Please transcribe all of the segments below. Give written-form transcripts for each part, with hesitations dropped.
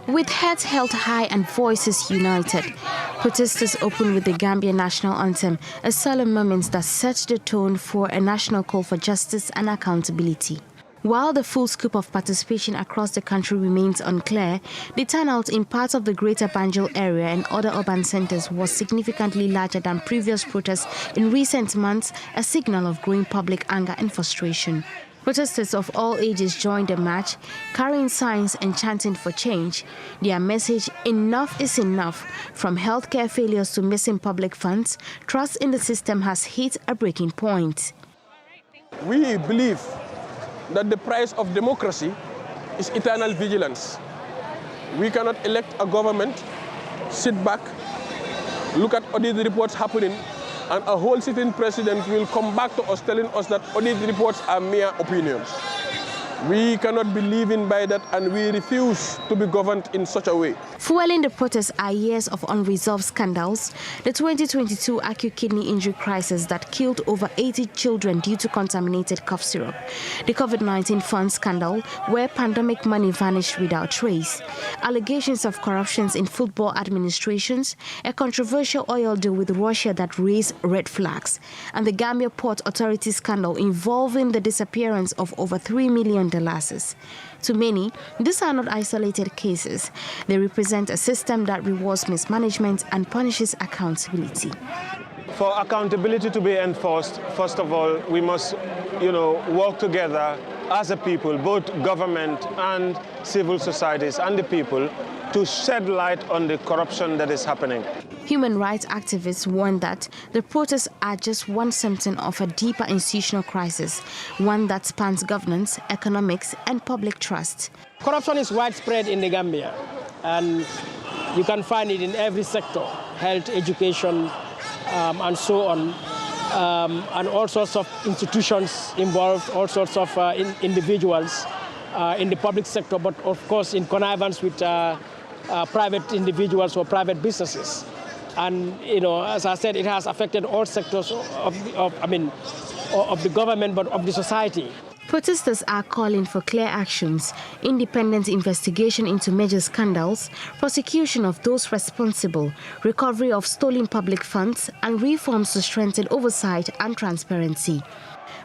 With heads held high and voices united, protesters opened with the Gambia national anthem, a solemn moment that set the tone for a national call for justice and accountability. While the full scope of participation across the country remains unclear, the turnout in parts of the Greater Banjul area and other urban centers was significantly larger than previous protests in recent months, a signal of growing public anger and frustration. Protesters of all ages joined the march, carrying signs and chanting for change. Their message, "Enough is enough," from healthcare failures to missing public funds, trust in the system has hit a breaking point. We believe that the price of democracy is eternal vigilance. We cannot elect a government, sit back, look at audit reports happening, and a whole sitting president will come back to us telling us that audit reports are mere opinions. We cannot be living by that, and we refuse to be governed in such a way. Fueling the protests are years of unresolved scandals. The 2022 acute kidney injury crisis that killed over 80 children due to contaminated cough syrup. The COVID-19 fund scandal, where pandemic money vanished without trace. Allegations of corruptions in football administrations. A controversial oil deal with Russia that raised red flags. And the Gambia Port Authority scandal involving the disappearance of over $3 million. To many, these are not isolated cases. They represent a system that rewards mismanagement and punishes accountability. For accountability to be enforced, first of all, we must, work together as a people, both government and civil societies and the people, to shed light on the corruption that is happening. Human rights activists warn that the protests are just one symptom of a deeper institutional crisis, one that spans governance, economics, and public trust. Corruption is widespread in the Gambia, and you can find it in every sector, health, education, and so on, and all sorts of institutions involved, all sorts of individuals in the public sector, but of course in connivance with private individuals or private businesses. And, as I said, it has affected all sectors of the government, but of the society. Protesters are calling for clear actions, independent investigation into major scandals, prosecution of those responsible, recovery of stolen public funds, and reforms to strengthen oversight and transparency.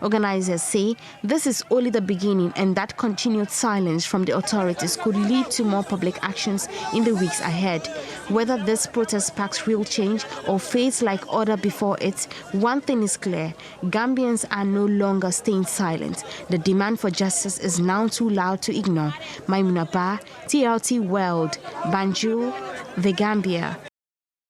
Organizers say this is only the beginning, and that continued silence from the authorities could lead to more public actions in the weeks ahead. Whether this protest sparks real change or fades like order before it, one thing is clear: Gambians are no longer staying silent. The demand for justice is now too loud to ignore. Maimuna Bah, TRT World, Banjul, The Gambia.